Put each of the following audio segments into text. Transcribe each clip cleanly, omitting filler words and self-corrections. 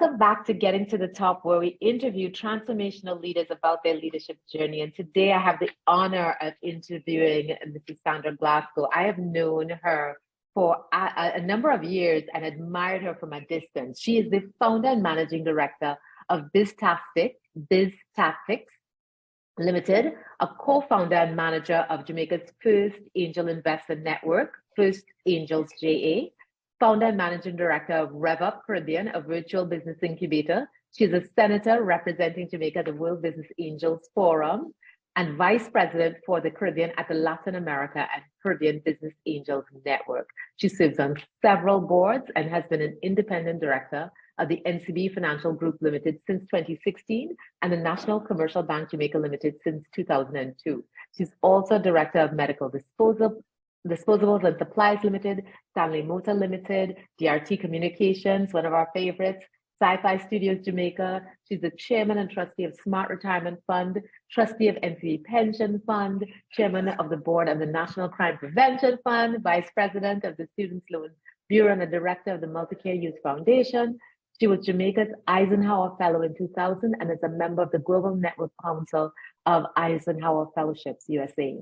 Welcome back to Getting to the Top, where we interview transformational leaders about their leadership journey. And today I have the honor of interviewing Mrs. Sandra Glasgow. I have known her for a number of years and admired her from a distance. She is the founder and managing director of BizTactics Limited, a co-founder and manager of Jamaica's first angel investor network, FirstAngelsJA, founder and managing director of RevUP Caribbean, a virtual business incubator. She's a senator representing Jamaica at the World Business Angels Forum and vice president for the Caribbean at the Latin America and Caribbean Business Angels Network. She serves on several boards and has been an independent director of the NCB Financial Group Limited since 2016 and the National Commercial Bank Jamaica Limited since 2002. She's also director of medical Disposables and Supplies Limited, Stanley Motor Limited, DRT Communications, one of our favorites, Sci-Fi Studios Jamaica. She's the chairman and trustee of Smart Retirement Fund, trustee of NCB Pension Fund, chairman of the board of the National Crime Prevention Fund, vice president of the Students' Loan Bureau, and a director of the Multicare Youth Foundation. She was Jamaica's Eisenhower Fellow in 2000 and is a member of the Global Network Council of Eisenhower Fellowships, USA.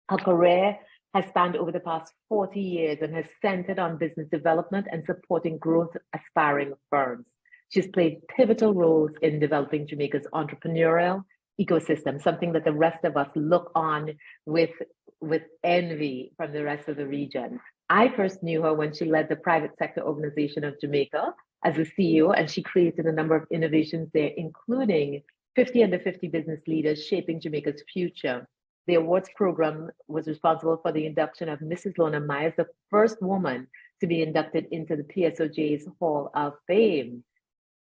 Her career has spanned over the past 40 years and has centered on business development and supporting growth aspiring firms. She's played pivotal roles in developing Jamaica's entrepreneurial ecosystem, something that the rest of us look on with envy from the rest of the region. I first knew her when she led the private sector organization of Jamaica as a CEO, and she created a number of innovations there, including 50 under 50 business leaders shaping Jamaica's future. The awards program was responsible for the induction of Mrs. Lorna Myers, the first woman to be inducted into the PSOJ's Hall of Fame.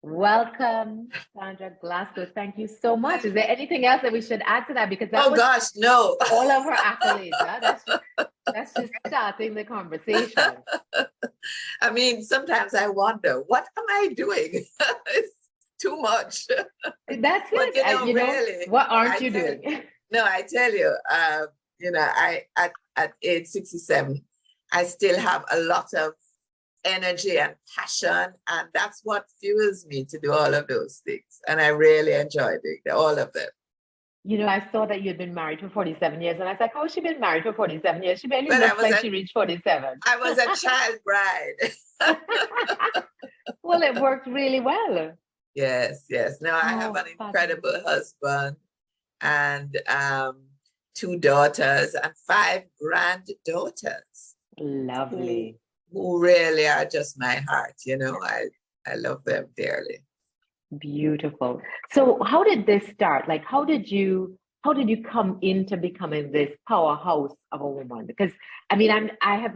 Welcome, Sandra Glasgow. Thank you so much. Is there anything else that we should add to that? Because that no. All of her accolades. Huh? That's just starting the conversation. I mean, sometimes I wonder, what am I doing? It's too much. That's but, it. Really, what aren't you doing? No, I tell you, I at age 67, I still have a lot of energy and passion, and that's what fuels me to do all of those things. And I really enjoy doing all of them. I saw that you'd been married for 47 years, and I was like, oh, she's been married for 47 years. She barely looks like she reached 47. I was a child bride. Well, it worked really well. Yes. Now I have an incredible husband and 2 daughters and 5 granddaughters. Lovely. Who really are just my heart. I love them dearly. Beautiful. So how did this start? Like, how did you come into becoming this powerhouse of a woman? Because I mean, I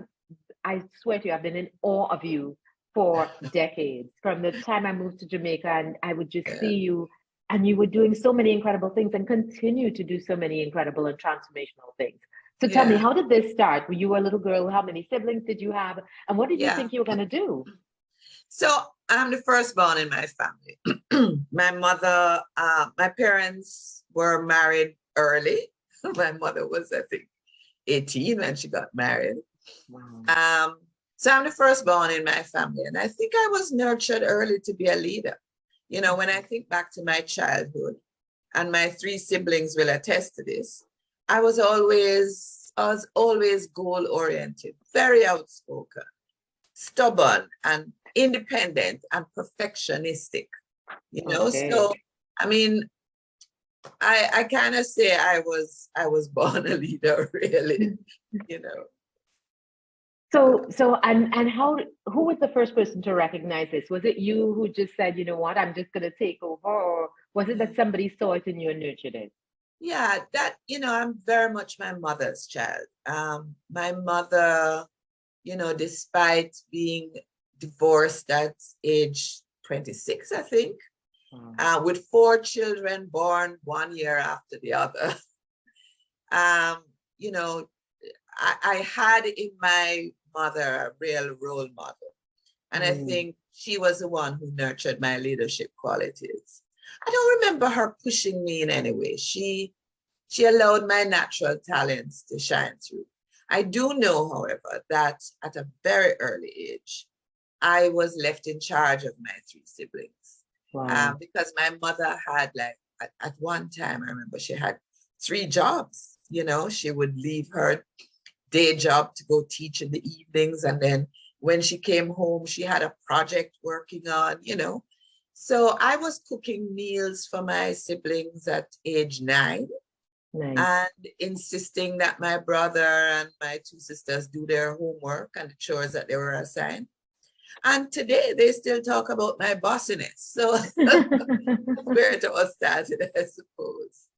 swear to you, I've been in awe of you for decades. From the time I moved to Jamaica, and I would just see you, and you were doing so many incredible things and continue to do so many incredible and transformational things. So tell me, how did this start? When you were a little girl, how many siblings did you have? And what did you think you were going to do? So I'm the firstborn in my family. My mother, my parents were married early. My mother was, I think, 18 when she got married. Wow. So I'm the firstborn in my family. And I think I was nurtured early to be a leader. When I think back to my childhood, and my 3 siblings will attest to this, I was always goal-oriented, very outspoken, stubborn, and independent and perfectionistic. So I mean, I kind of say I was born a leader, really. So who was the first person to recognize this? Was it you who just said, you know what, I'm just going to take over, or was it that somebody saw it in you and nurtured it? Yeah, I'm very much my mother's child. My mother, despite being divorced at age 26, I think, with 4 children born 1 year after the other, I had in my mother a real role model. And I think she was the one who nurtured my leadership qualities. I don't remember her pushing me in any way. She allowed my natural talents to shine through. I do know, however, that at a very early age, I was left in charge of my three siblings. Wow. Because my mother had, like, at one time, I remember she had 3 jobs. You know, she would leave her day job to go teach in the evenings. And then when she came home, she had a project working on, you know. So I was cooking meals for my siblings at age 9. Nice. And insisting that my brother and my 2 sisters do their homework and the chores that they were assigned. And today they still talk about my bossiness. So that's where it all started, I suppose.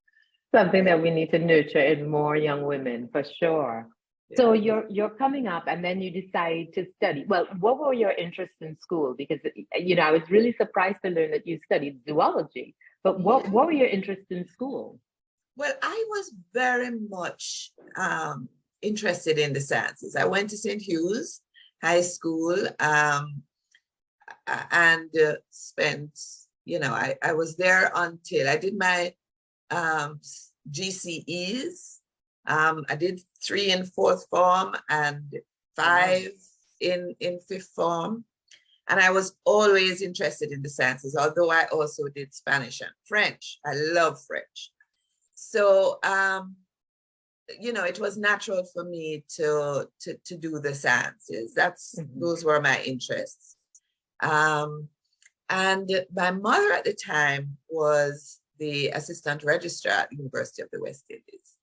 Something that we need to nurture in more young women, for sure. Yeah. So you're coming up, and then you decide to study. Well, what were your interests in school? Because, you know, I was really surprised to learn that you studied zoology. But what were your interests in school? Well, I was very much interested in the sciences. I went to St. Hugh's High School and spent, you know, I was there until I did my GCEs. I did 3 in 4th form and 5 in 5th form. And I was always interested in the sciences, although I also did Spanish and French. I love French. So, you know, it was natural for me to do the sciences. Those were my interests. And my mother at the time was the assistant registrar at the University of the West Indies.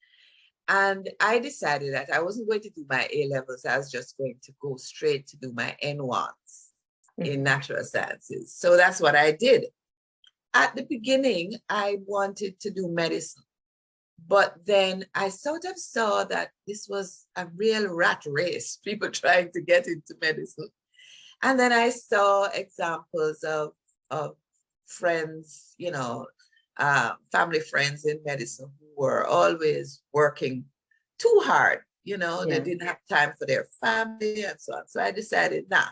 And I decided that I wasn't going to do my A-levels. I was just going to go straight to do my N1s in natural sciences. So that's what I did. At the beginning, I wanted to do medicine. But then I sort of saw that this was a real rat race, people trying to get into medicine. And then I saw examples of friends, you know, family friends in medicine who were always working too hard. You know, they didn't have time for their family and so on. So I decided, nah,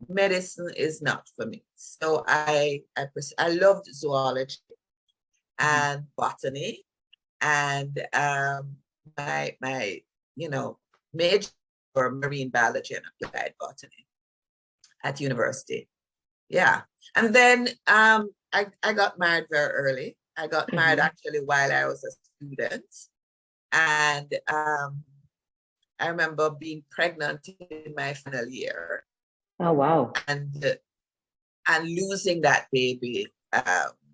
medicine is not for me. So I loved zoology and botany. And my you know, major for marine biology and applied botany at university. Yeah. And then I got married very early. I got married actually while I was a student. And I remember being pregnant in my final year. Oh, wow. And losing that baby.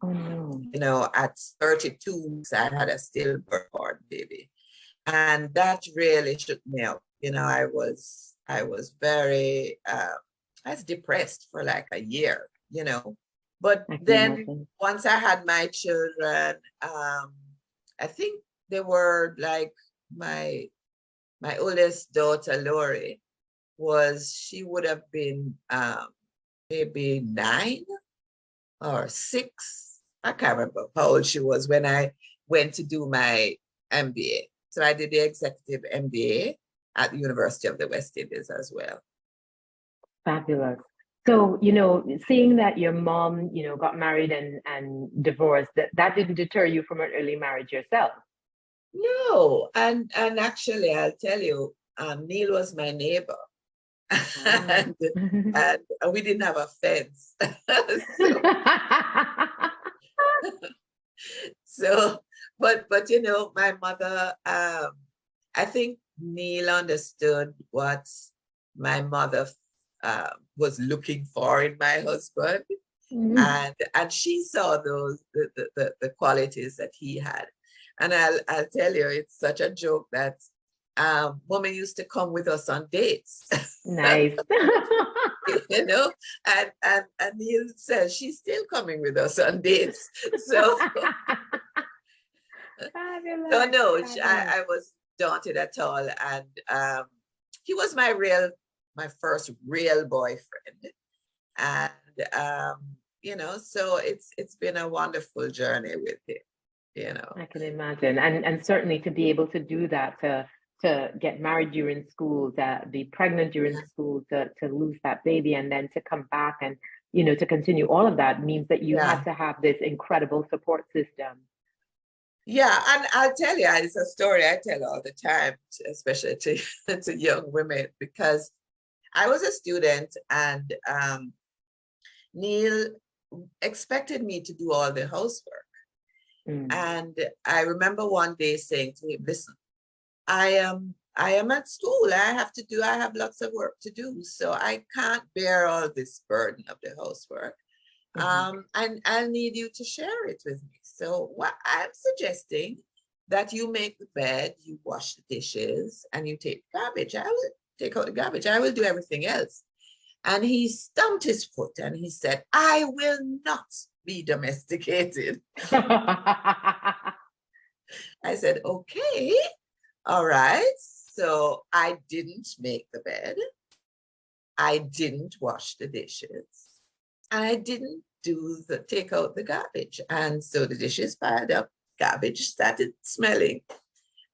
You know, at 32 weeks, I had a stillborn baby. And that really shook me up. You know, I was very, I was depressed for like a year, you know. But then once I had my children, I think they were like my oldest daughter, Lori, she would have been maybe 9 or 6. I can't remember how old she was when I went to do my MBA. So I did the executive MBA at the University of the West Indies as well. Fabulous. So, you know, seeing that your mom, you know, got married and divorced, that didn't deter you from an early marriage yourself? No, and actually, I'll tell you, Neil was my neighbor. And we didn't have a fence. So, but you know, my mother, I think Neil understood what my mother was looking for in my husband, and she saw those the qualities that he had. And I'll tell you, it's such a joke that women used to come with us on dates. Nice. You know, and Neil says she's still coming with us on dates. So, so no, I was daunted at all. And he was my first real boyfriend. And you know, so it's been a wonderful journey with him, you know. I can imagine. And certainly to be able to do that, to get married during school, to be pregnant during school, to lose that baby, and then to come back and, you know, to continue all of that means that you had to have this incredible support system. Yeah, and I'll tell you, it's a story I tell all the time, especially to young women, because I was a student, and Neil expected me to do all the housework. And I remember one day saying to him, listen, I am at school. I have lots of work to do. So I can't bear all this burden of the housework. And I'll need you to share it with me. So what I'm suggesting that you make the bed, you wash the dishes, and you take garbage. I will take out the garbage. I will do everything else. And he stamped his foot and he said, I will not be domesticated. I said, okay, all right. So I didn't make the bed. I didn't wash the dishes. And I didn't take out the garbage. And so the dishes piled up, garbage started smelling.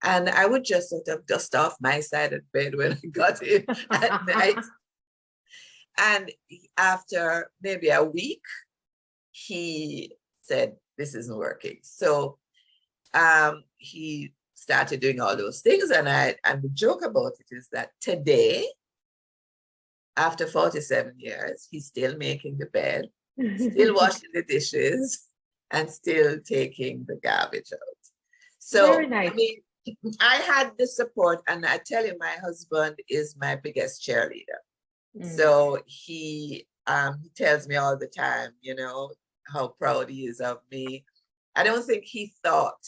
And I would just sort of dust off my side of the bed when I got in at night. And after maybe a week, he said, this isn't working. So he started doing all those things. And the joke about it is that today, after 47 years, he's still making the bed, still washing the dishes, and still taking the garbage out. So, very nice. I mean, I had the support, and I tell you, my husband is my biggest cheerleader. So he tells me all the time, you know, how proud he is of me. I don't think he thought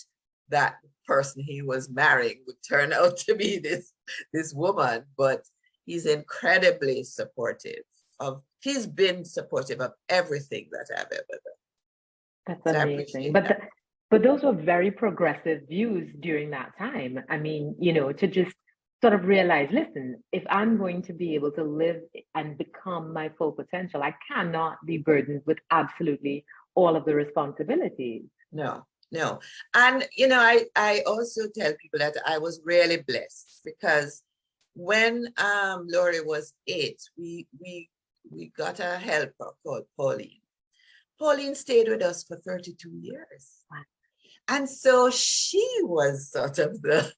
that the person he was marrying would turn out to be this woman, but he's incredibly supportive he's been supportive of everything that I've ever done. That's So amazing. But those were very progressive views during that time. I mean, you know, to just sort of realize, listen, if I'm going to be able to live and become my full potential, I cannot be burdened with absolutely all of the responsibilities. No. And, you know, I also tell people that I was really blessed because when Laurie was 8, we got a helper called Pauline. Pauline stayed with us for 32 years. Wow. And so she was sort of the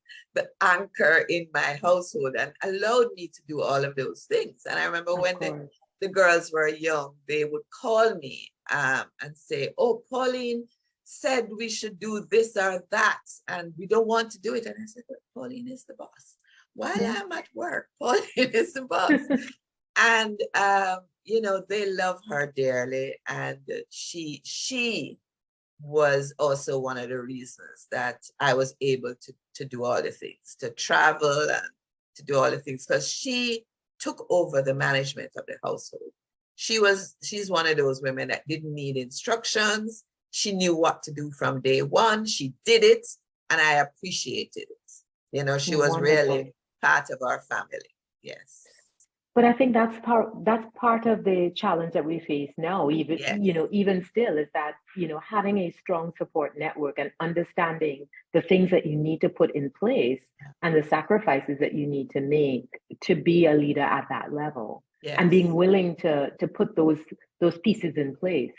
anchor in my household and allowed me to do all of those things. And I remember when the girls were young, they would call me and say, oh, Pauline said we should do this or that, and we don't want to do it. And I said, but Pauline is the boss. While I'm at work, Pauline is the boss. And, you know, they love her dearly. And she was also one of the reasons that I was able to do all the things, to travel and to do all the things, because she took over the management of the household. She's one of those women that didn't need instructions. She knew what to do from day one. She did it, and I appreciated it. You know, she was really part of our family. Yes. But I think that's part of the challenge that we face now, even, you know, even still, is that, you know, having a strong support network and understanding the things that you need to put in place and the sacrifices that you need to make to be a leader at that level, and being willing to put those pieces in place.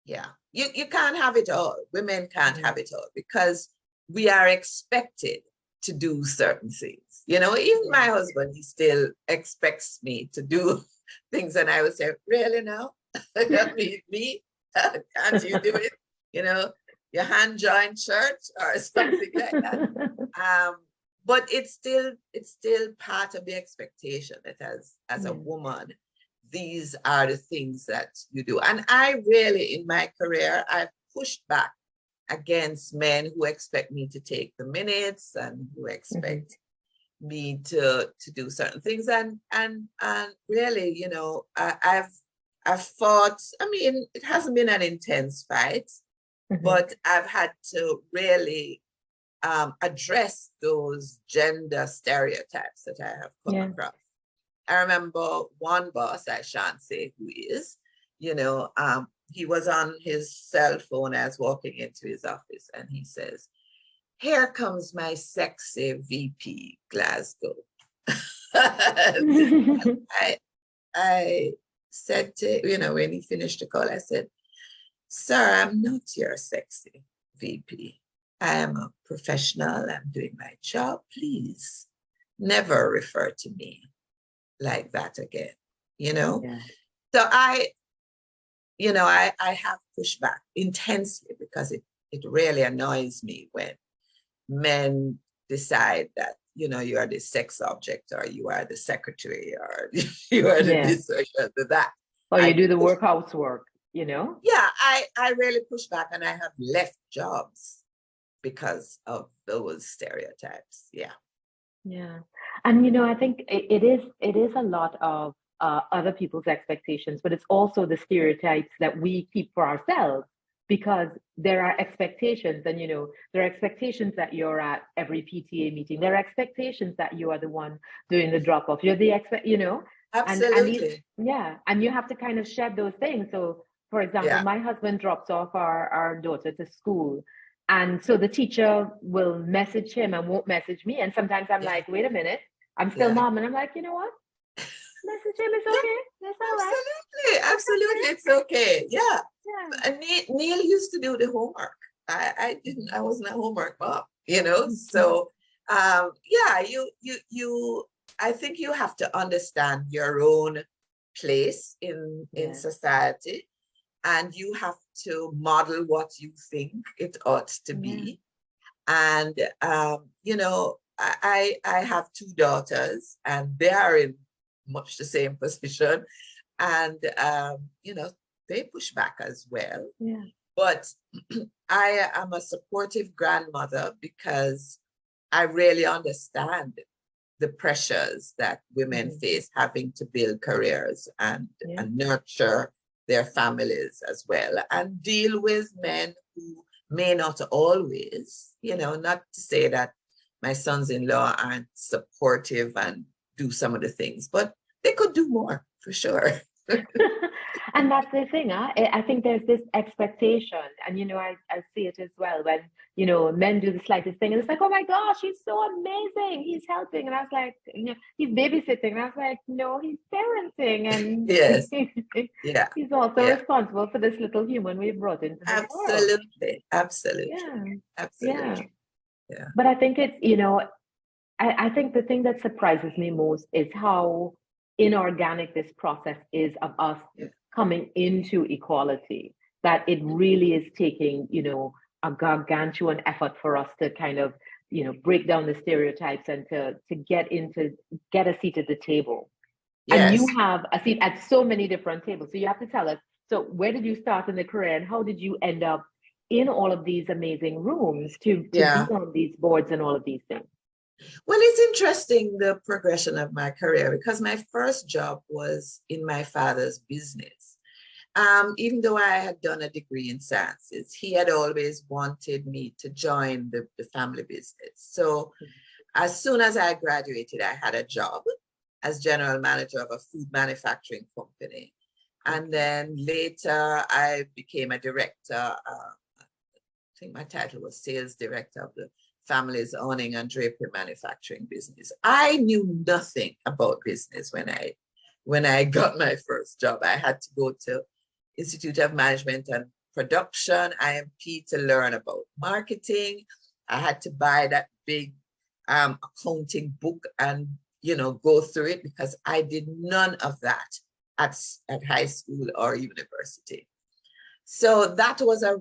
Yeah, you can't have it all. Women can't have it all because we are expected to do certain things. You know, even my husband, he still expects me to do things. And I would say, really now? me? Can't you do it? You know, your hand joint church or something like that. But it's still part of the expectation that as a woman, these are the things that you do. And I really, in my career, I've pushed back against men who expect me to take the minutes and who expect me to do certain things. And really, you know, I've fought. I mean, it hasn't been an intense fight, but I've had to really address those gender stereotypes that I have come across. I remember one boss, I shan't say who he is, you know, he was on his cell phone as walking into his office, and he says, here comes my sexy VP Glasgow. I said to, you know, when he finished the call, I said, sir, I'm not your sexy VP. I am a professional. I'm doing my job. Please never refer to me like that again, you know? Yeah. So I have pushed back intensely because it really annoys me when men decide that, you are the sex object, or you are the secretary, or you are the Yeah. this, or you are the that. Or you I do the push- housework, you know? Yeah, I really push back, and I have left jobs because of those stereotypes. Yeah. Yeah. And I think it is a lot of other people's expectations, but it's also the stereotypes that we keep for ourselves, because there are expectations, and there are expectations that you're at every PTA meeting. There are expectations that you are the one doing the drop off. You're the Absolutely. and you have to kind of shed those things. So, for example, Yeah. my husband drops off our daughter to school. And so the teacher will message him and won't message me. And sometimes I'm Yeah. like, wait a minute, I'm still Yeah. mom. And I'm like, you know what? Message him, it's okay. It's all right. Absolutely. It's okay. Yeah. Yeah. And Neil used to do the homework. I didn't, I wasn't a homework mom, So yeah, I think you have to understand your own place in Yeah. society, and you have to model what you think it ought to be. And I have two daughters, and they are in much the same position, and they push back as well. Yeah. But I am a supportive grandmother because I really understand the pressures that women face, having to build careers and nurture their families as well, and deal with men who may not always, not to say that my sons-in-law aren't supportive and do some of the things, but they could do more for sure. And that's the thing. I think there's this expectation, and I see it as well when men do the slightest thing, and it's like, oh my gosh, he's so amazing, he's helping, and I was like, he's babysitting, and I was like, no, he's parenting, and Yes. Yeah. he's also responsible for this little human we brought into the world. Absolutely. Yeah. But I think it's I think the thing that surprises me most is how inorganic this process is of us coming into equality, that it really is taking, a gargantuan effort for us to kind of, break down the stereotypes and to get a seat at the table. Yes. And you have a seat at so many different tables. So you have to tell us, so where did you start in the career, and how did you end up in all of these amazing rooms to be on these boards and all of these things? Well, it's interesting, the progression of my career, because my first job was in my father's business. Even though I had done a degree in sciences, he had always wanted me to join the family business. So as soon as I graduated, I had a job as general manager of a food manufacturing company. And then later I became a director. I think my title was sales director of the family's owning and drapery manufacturing business. I knew nothing about business when I got my first job. I had to go to Institute of Management and Production, IMP, to learn about marketing. I had to buy that big accounting book and go through it, because I did none of that at high school or university. So that was I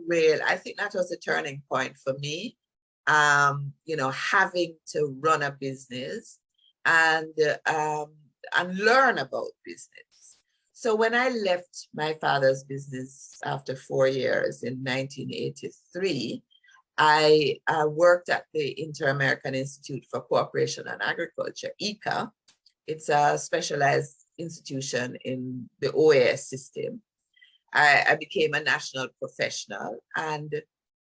think that was a turning point for me. Having to run a business and learn about business. So when I left my father's business after 4 years in 1983, I worked at the Inter-American Institute for Cooperation and Agriculture, ICA. It's a specialized institution in the OAS system. I became a national professional, and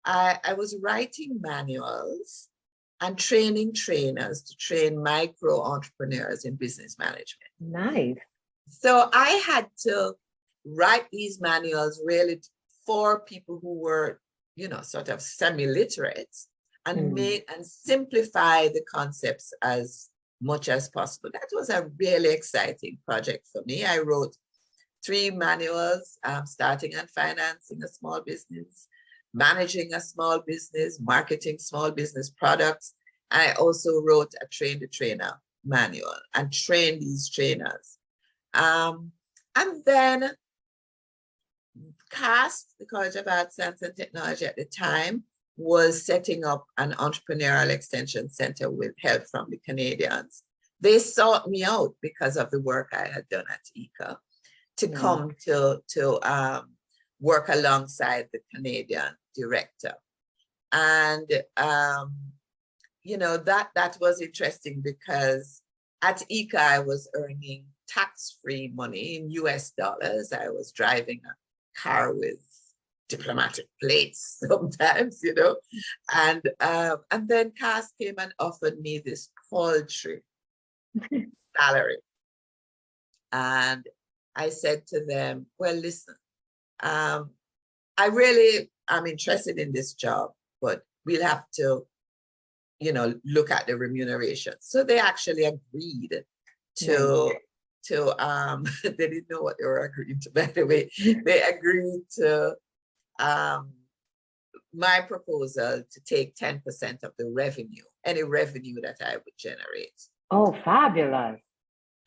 I was writing manuals and training trainers to train micro entrepreneurs in business management. Nice. So I had to write these manuals really for people who were, sort of semi-literate, and make and simplify the concepts as much as possible. That was a really exciting project for me. I wrote 3 manuals, starting and financing a small business, managing a small business, marketing small business products. I also wrote a train the trainer manual and train these trainers. And then CAST, the College of Arts, Science and Technology at the time, was setting up an entrepreneurial extension center with help from the Canadians. They sought me out because of the work I had done at ICA to come to work alongside the Canadian director. And, you know, that was interesting because at ICA, I was earning tax-free money in US dollars. I was driving a car with diplomatic plates sometimes, you know, and then CAST came and offered me this paltry salary. And I said to them, well, listen, I really am interested in this job, but we'll have to, you know, look at the remuneration. So they actually agreed to they didn't know what they were agreeing to, by the way. They agreed to my proposal to take 10% of the revenue, any revenue that I would generate. Oh, fabulous.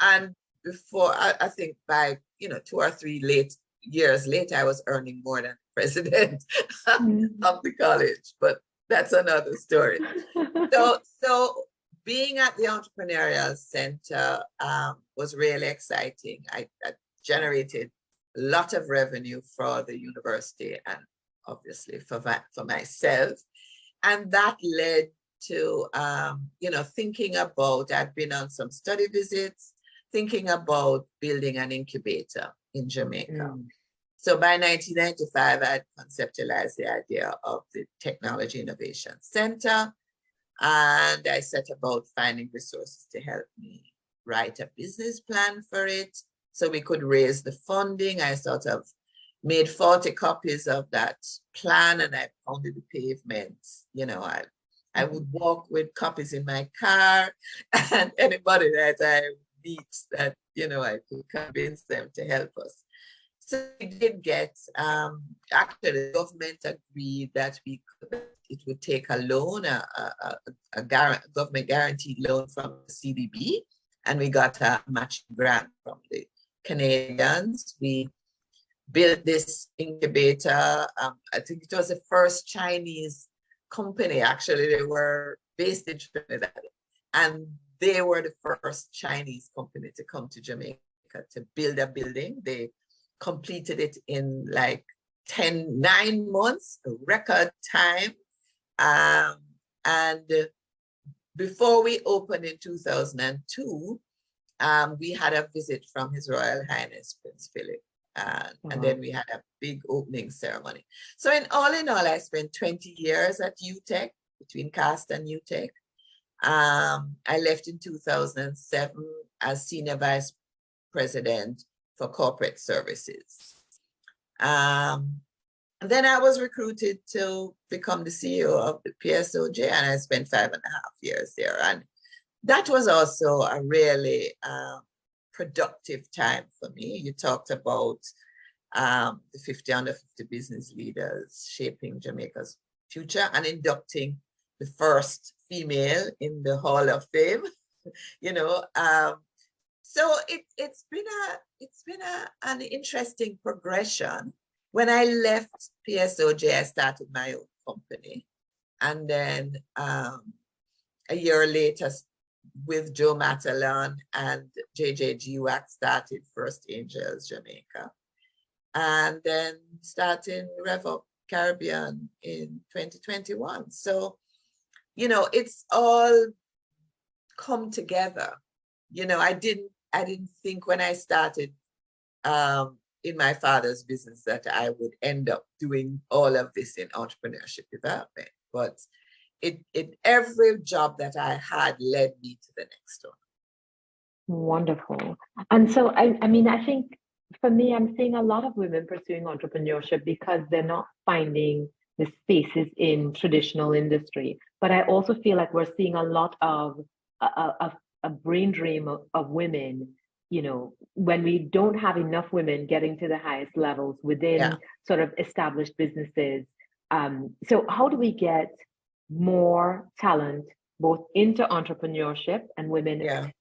And before, I think by, you know, 2 or 3 years later, I was earning more than the president of the college, but that's another story. So being at the Entrepreneurial Center was really exciting. I generated a lot of revenue for the university and obviously for myself. And that led to, you know, thinking about, I've been on some study visits, thinking about building an incubator in Jamaica. So by 1995, I had conceptualized the idea of the Technology Innovation Center. And I set about finding resources to help me write a business plan for it so we could raise the funding. I sort of made 40 copies of that plan and I pounded the pavement. You know, I would walk with copies in my car, and anybody that I meet that, you know, I could convince them to help us. So we did get, actually the government agreed that it would take a loan, a government guaranteed loan from the CDB, and we got a matching grant from the Canadians. We built this incubator. I think it was the first Chinese company, actually. They were based in Trinidad, and they were the first Chinese company to come to Jamaica to build a building. They completed it in like 9 months, a record time. And before we opened in 2002, we had a visit from His Royal Highness Prince Philip. And then we had a big opening ceremony. So in all, I spent 20 years at UTech, between CAST and UTech. I left in 2007 as Senior Vice President for Corporate Services. And then I was recruited to become the CEO of the PSOJ, and I spent 5.5 years there. And that was also a really productive time for me. You talked about the 50 under 50 business leaders shaping Jamaica's future and inducting the first female in the Hall of Fame. You know, so it's been an interesting progression. When I left PSOJ, I started my own company, and then a year later, with Joe Matalon and JJ GWAC, started First Angels Jamaica, and then starting RevUP Caribbean in 2021. So, you know, it's all come together. You know, I didn't think when I started in my father's business that I would end up doing all of this in entrepreneurship development, but every job that I had led me to the next one. Wonderful. And so, I mean, I think for me, I'm seeing a lot of women pursuing entrepreneurship because they're not finding the spaces in traditional industry. But I also feel like we're seeing a lot of a brain drain of women, you know, when we don't have enough women getting to the highest levels within sort of established businesses. So how do we get more talent both into entrepreneurship and women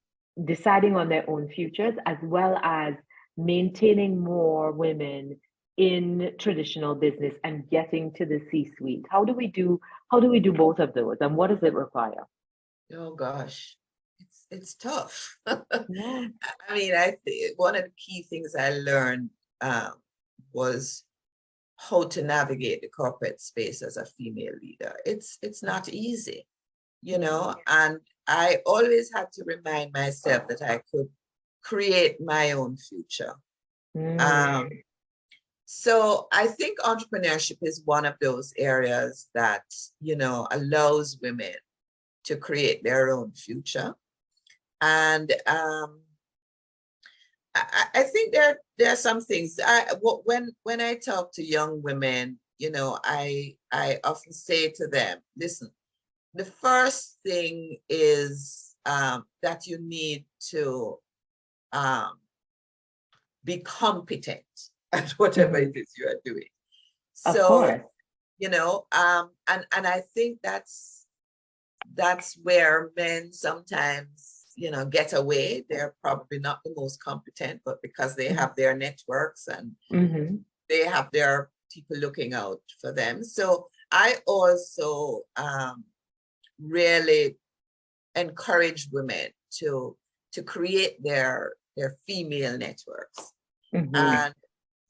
deciding on their own futures, as well as maintaining more women in traditional business and getting to the C-suite? How do we do both of those, and what does it require? Oh gosh, it's tough. Yeah. I mean, I think one of the key things I learned was how to navigate the corporate space as a female leader. It's not easy, you know, and I always had to remind myself that I could create my own future. So I think entrepreneurship is one of those areas that, you know, allows women to create their own future. And I think there are some things. When I talk to young women, you know, I often say to them, listen, the first thing is that you need to be competent at whatever it is you are doing. Of So, course. you know, and I think that's where men sometimes, you know, get away. They're probably not the most competent, but because they have their networks and they have their people looking out for them. So I also really encourage women to create their female networks. And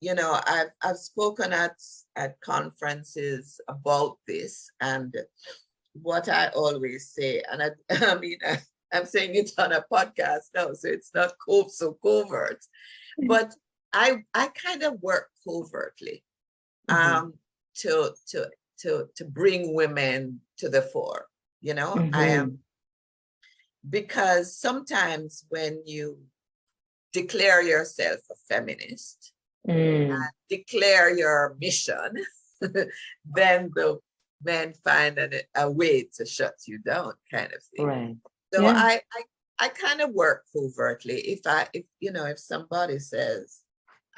you know, I've spoken at conferences about this, and what I always say, and I mean, I'm saying it on a podcast now, so it's not so covert, but I kind of work covertly to bring women to the fore, you know. I am, because sometimes when you declare yourself a feminist and declare your mission, then the men find a way to shut you down, kind of thing. Right. So yeah. I kind of work covertly. If you know, if somebody says,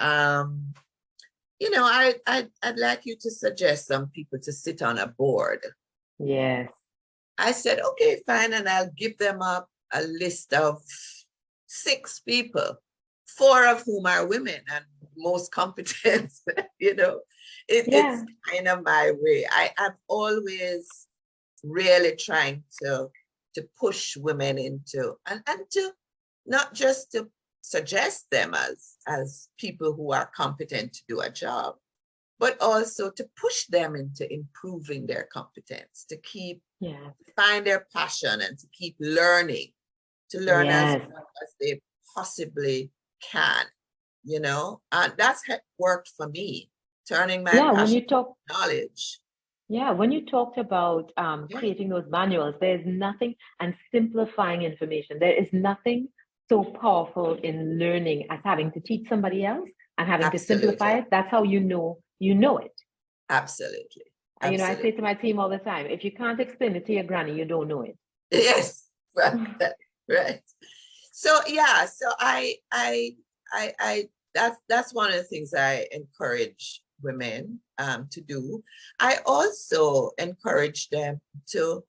you know, I'd like you to suggest some people to sit on a board. Yes. I said, okay, fine, and I'll give them up a list of 6 people, 4 of whom are women and most competent. You know, it's kind of my way. I'm always really trying to push women into and to not just to suggest them as people who are competent to do a job, but also to push them into improving their competence, to keep find their passion and to keep learning, to learn as much as they possibly can, you know. And that's worked for me, turning my passion when you talk knowledge. Yeah, when you talked about creating those manuals, there's nothing, and simplifying information. There is nothing so powerful in learning as having to teach somebody else and having to simplify it. That's how you know it. Absolutely. And you know, I say to my team all the time, if you can't explain it to your granny, you don't know it. Yes, right. So yeah, so I that's one of the things I encourage women to do. I also encourage them to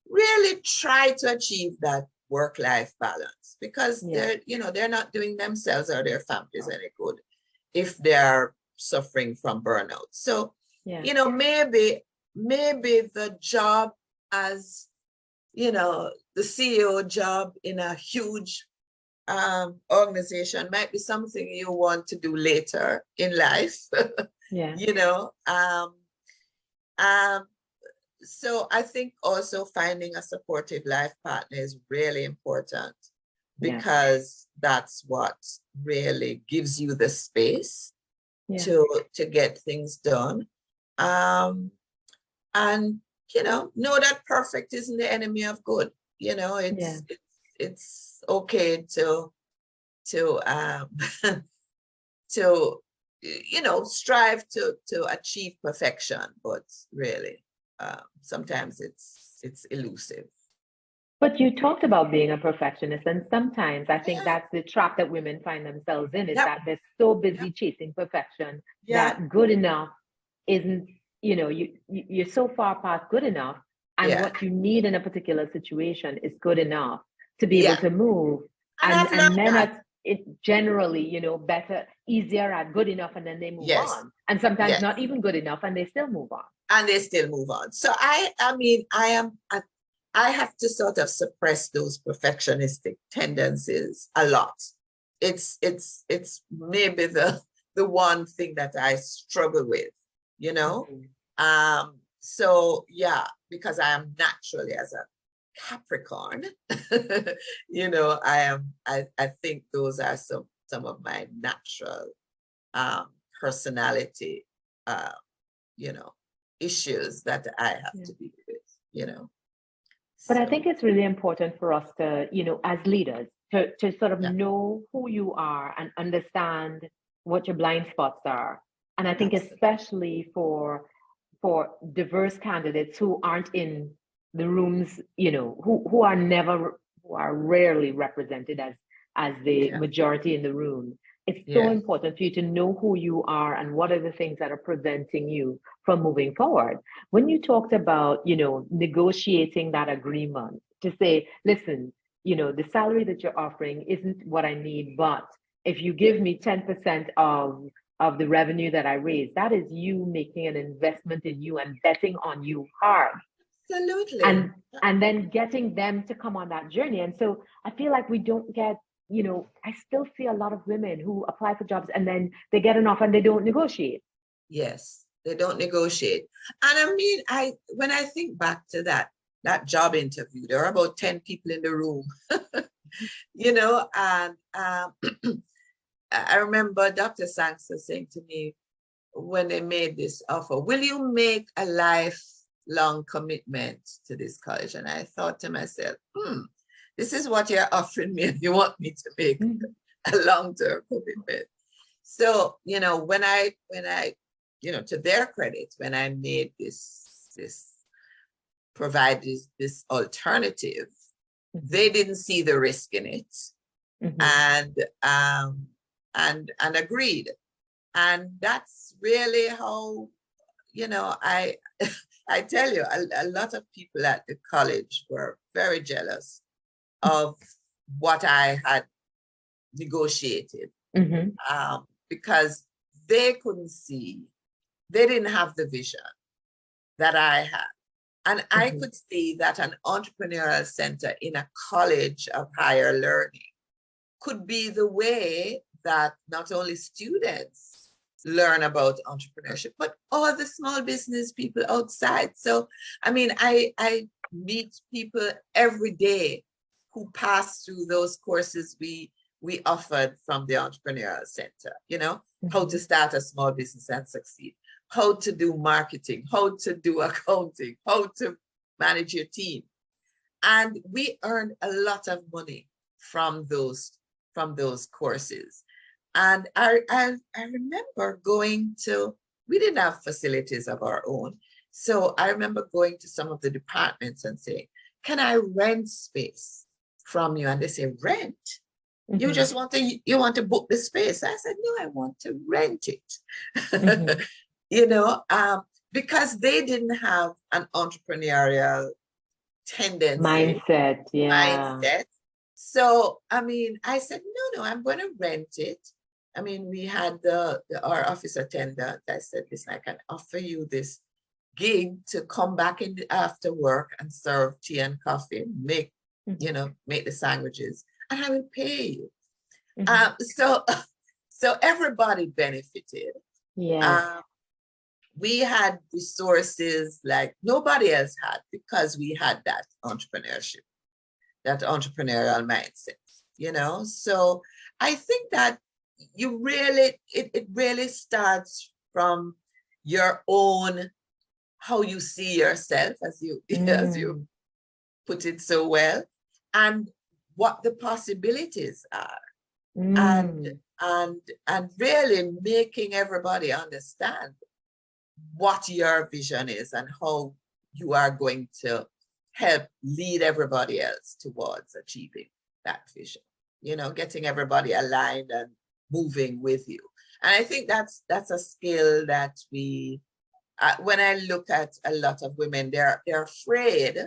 really try to achieve that work-life balance, because they're not doing themselves or their families any good if they're suffering from burnout. So you know, maybe the job as, you know, the CEO job in a huge organization might be something you want to do later in life. You know, so I think also finding a supportive life partner is really important, because that's what really gives you the space to get things done. And you know that perfect isn't the enemy of good. You know, it's okay to to you know, strive to achieve perfection, but really sometimes it's elusive. But you talked about being a perfectionist, and sometimes I think that's the trap that women find themselves in, is that they're so busy chasing perfection that good enough isn't, you know, you're so far past good enough, and what you need in a particular situation is good enough to be able to move And I've and learned men that. are generally, better, easier at good enough, and then they move Yes, on. And sometimes yes. not even good enough, and they still move on. And they still move on. So I mean, I have to sort of suppress those perfectionistic tendencies a lot. It's maybe the one thing that I struggle with, you know. So yeah, because I am naturally as a Capricorn, you know, I think those are some of my natural personality you know, issues that I have to deal with, you know. But I So, think it's really important for us to, as leaders, to sort of yeah, know who you are and understand what your blind spots are. And I think absolutely. especially for diverse candidates who aren't in the rooms, who are rarely represented as the Yeah, majority in the room. It's so yeah, important for you to know who you are and what are the things that are preventing you from moving forward. When you talked about, negotiating that agreement to say, listen, the salary that you're offering isn't what I need, but if you give me 10% of the revenue that I raise, that is you making an investment in you and betting on you hard. absolutely. And then getting them to come on that journey. And so I feel like we don't get, I still see a lot of women who apply for jobs and then they get an offer and they don't negotiate. Yes, they don't negotiate. And I mean, when I think back to that job interview, there are about 10 people in the room, you know, and I remember Dr. Sangster saying to me when they made this offer, will you make a lifelong commitment to this college? And I thought to myself, this is what you're offering me, and you want me to make a long-term commitment. So, when I, to their credit, when I made provide this alternative, they didn't see the risk in it, and agreed. And that's really how, I tell you, a lot of people at the college were very jealous of what I had negotiated, because they couldn't see, they didn't have the vision that I had. And I could see that an entrepreneurial center in a college of higher learning could be the way that not only students learn about entrepreneurship, but all the small business people outside. So, I mean, I meet people every day who pass through those courses we offered from the Entrepreneurial Center, how to start a small business and succeed, how to do marketing, how to do accounting, how to manage your team. And we earned a lot of money from those courses. And I remember going to, we didn't have facilities of our own. So I remember going to some of the departments and saying, can I rent space from you? And they say, rent? You just want to book the space? I said, no, I want to rent it. Because they didn't have an entrepreneurial tendency. Mindset. So, I mean, I said, no, I'm going to rent it. I mean, we had our office attendant. I said, listen, I can offer you this gig to come back in after work and serve tea and coffee, make the sandwiches, and I will pay you. So everybody benefited. Yeah. We had resources like nobody else had, because we had that entrepreneurship, that entrepreneurial mindset, So I think that it really starts from your own, how you see yourself, as you put it so well, and what the possibilities are, and really making everybody understand what your vision is and how you are going to help lead everybody else towards achieving that vision, getting everybody aligned and moving with you. And I think that's a skill that we, when I look at a lot of women, they're afraid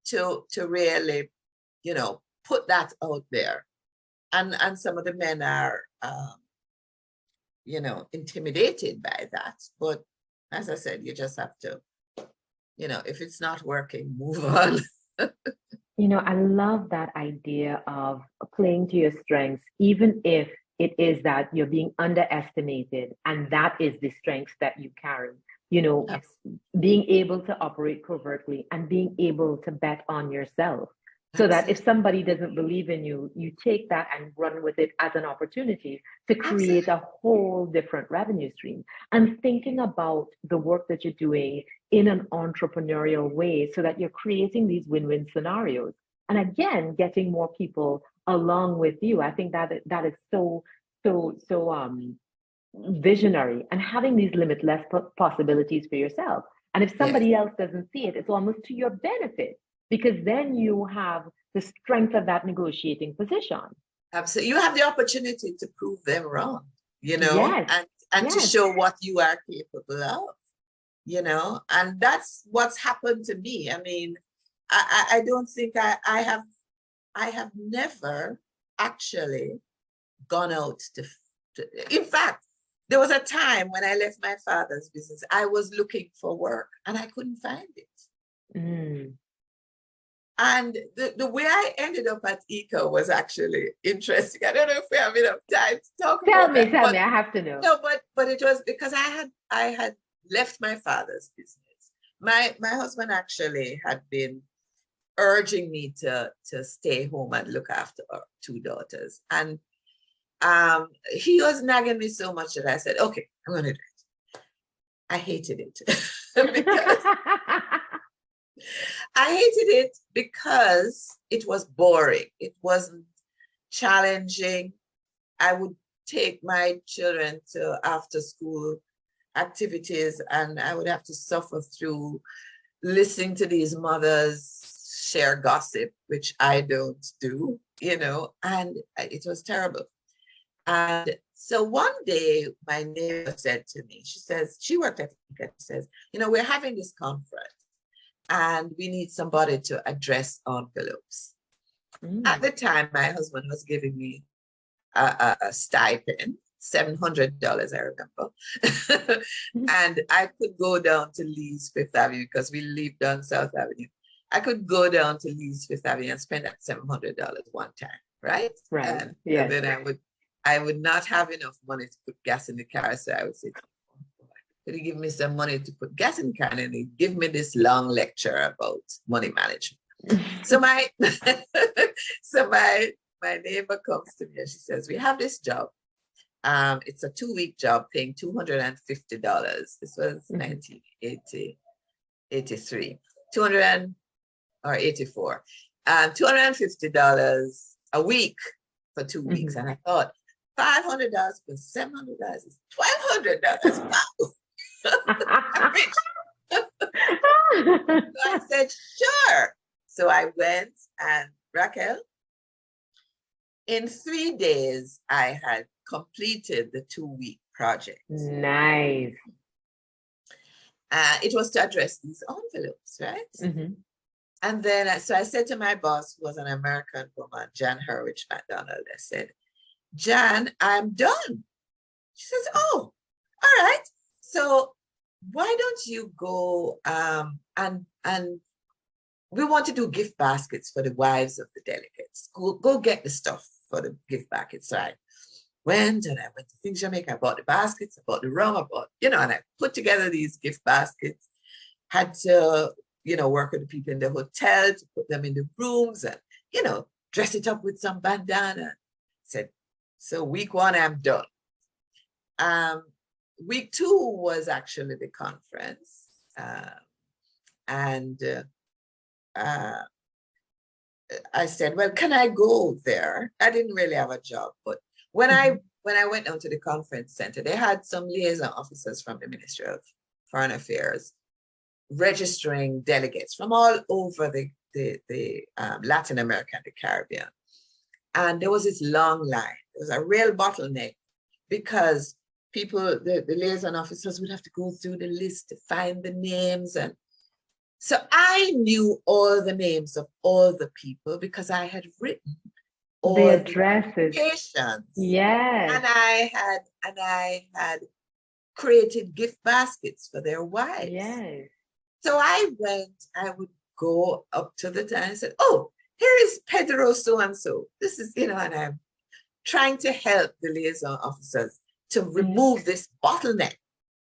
to really, put that out there, and some of the men are, intimidated by that. But as I said, you just have to, if it's not working, move on. I love that idea of playing to your strengths, even if it is that you're being underestimated, and that is the strengths that you carry. Yes. Being able to operate covertly and being able to bet on yourself. So that if somebody doesn't believe in you, you take that and run with it as an opportunity to create a whole different revenue stream. And thinking about the work that you're doing in an entrepreneurial way so that you're creating these win-win scenarios. And again, getting more people along with you. I think that is so visionary, and having these limitless possibilities for yourself. And if somebody else doesn't see it, it's almost to your benefit, because then you have the strength of that negotiating position. Absolutely. You have the opportunity to prove them wrong, Yes. and to show what you are capable of, and that's what's happened to me. I mean, I don't think I have never actually gone out to, in fact, there was a time when I left my father's business, I was looking for work and I couldn't find it. Mm. And the way I ended up at ECO was actually interesting. I don't know if we have enough time to talk about that. Tell me, I have to know. No, but it was because I had left my father's business. My husband actually had been urging me to stay home and look after our two daughters. And he was nagging me so much that I said, okay, I'm going to do it. I hated it. I hated it because it was boring. It wasn't challenging. I would take my children to after school activities and I would have to suffer through listening to these mothers share gossip, which I don't do, and it was terrible. And so one day my neighbor said to me, she worked at ICA, she says, we're having this conference and we need somebody to address envelopes. At the time, my husband was giving me a stipend, $700, I remember. And I could go down to Lee's Fifth Avenue because we lived on South Avenue. I could go down to Lee's Fifth Avenue and spend that $700 one time, right? Right. And then I would not have enough money to put gas in the car, so I would say, could you give me some money to put gas in the car? And he'd give me this long lecture about money management. So my neighbor comes to me and she says, we have this job. It's a 2-week job paying $250. This was 1983, 84. $250 a week for 2 weeks. And I thought, $500 plus $700 is $1,200. Wow. I'm rich. So I said, sure. So I went, and Racquel, in 3 days, I had completed the 2-week project. Nice. It was to address these envelopes, right? And then, so I said to my boss, who was an American woman, Jan Hurwich McDonald, I said, Jan, I'm done. She says, oh, all right. So why don't you go and we want to do gift baskets for the wives of the delegates. Go get the stuff for the gift baskets. So I went and I went to Things Jamaica. I bought the baskets, I bought the rum, and I put together these gift baskets. Had to, work with the people in the hotel to put them in the rooms and, dress it up with some bandana. Said, so week 1, I'm done. Week 2 was actually the conference. I said, well, can I go there? I didn't really have a job, but when I went down to the conference center, they had some liaison officers from the Ministry of Foreign Affairs registering delegates from all over the Latin America and the Caribbean. And there was this long line. There was a real bottleneck because people, the liaison officers would have to go through the list to find the names. And so I knew all the names of all the people because I had written all The the addresses. applications. Yes. And I had created gift baskets for their wives. Yes. So I would go up to the town and said, oh, here is Pedro so-and-so. This is, and I'm trying to help the liaison officers to remove this bottleneck.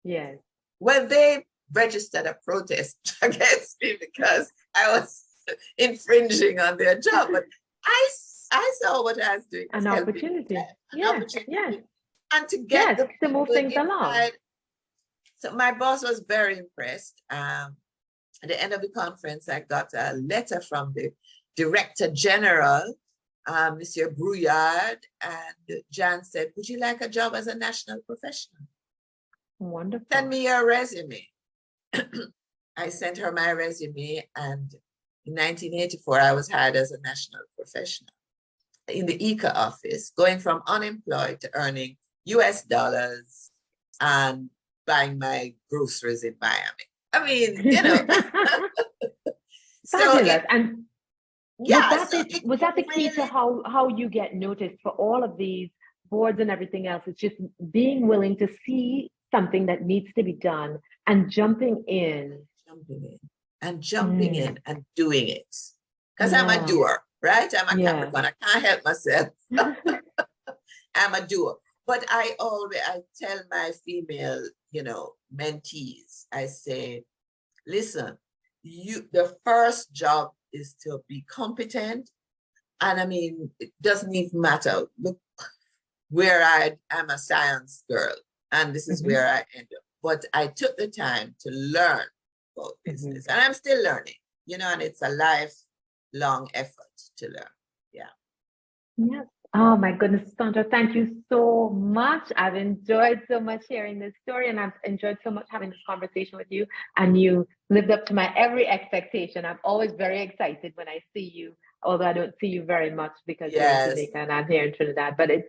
Yes. Well, they registered a protest against me because I was infringing on their job. But I saw what I was doing. An opportunity. Yes. And to get to move things along. So my boss was very impressed. At the end of the conference, I got a letter from the Director General, Monsieur Brouillard, and Jan said, would you like a job as a national professional? Wonderful. Send me your resume. I sent her my resume, and in 1984, I was hired as a national professional in the ICA office, going from unemployed to earning US dollars and buying my groceries in Miami. I mean, Fabulous. And yeah, was that the key to how you get noticed for all of these boards and everything else? It's just being willing to see something that needs to be done and jumping in and doing it. Because I'm a doer, right? I'm a Capricorn. I can't help myself. I'm a doer. But I tell my female, mentees, I say, listen, the first job is to be competent. And I mean, it doesn't even matter. Look where I am a science girl, and this is where I end up. But I took the time to learn about business, and I'm still learning, and it's a lifelong effort to learn. Yeah. Yes. Oh my goodness, Sandra, thank you so much. I've enjoyed so much hearing this story, and I've enjoyed so much having this conversation with you, and you lived up to my every expectation. I'm always very excited when I see you, although I don't see you very much because you're in Jamaica and I'm here in Trinidad, but it's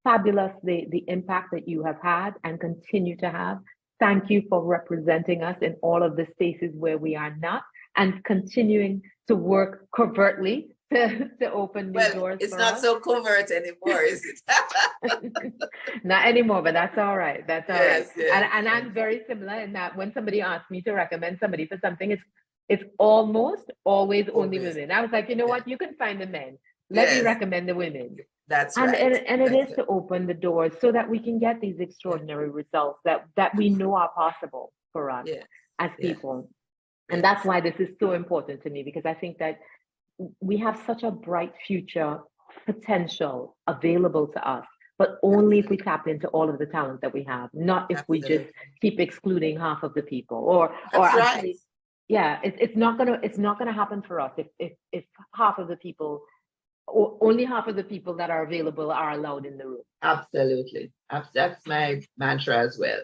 fabulous, the impact that you have had and continue to have. Thank you for representing us in all of the spaces where we are not, and continuing to work covertly to open new doors. It's not so covert anymore, is it? Not anymore, but that's all right. That's all right. Yes. And I'm very similar in that when somebody asks me to recommend somebody for something, it's almost always only women. I was like, you know what? You can find the men. Let me recommend the women. That's right. And it is right. to open the doors so that we can get these extraordinary results that we know are possible for us as people. And that's why this is so important to me, because I think that we have such a bright future potential available to us, but only if we tap into all of the talent that we have, not if we just keep excluding half of the people or actually, it's not gonna happen for us if half of the people, or only half of the people that are available are allowed in the room. Absolutely. That's my mantra as well.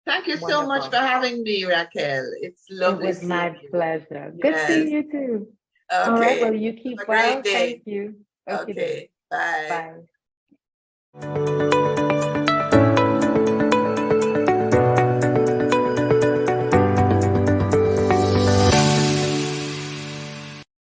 Thank you so much for having me, Racquel. It's lovely. It was my pleasure. Good seeing you too. Okay. All right. Well, you keep well. Thank you. Okay. Bye. Bye.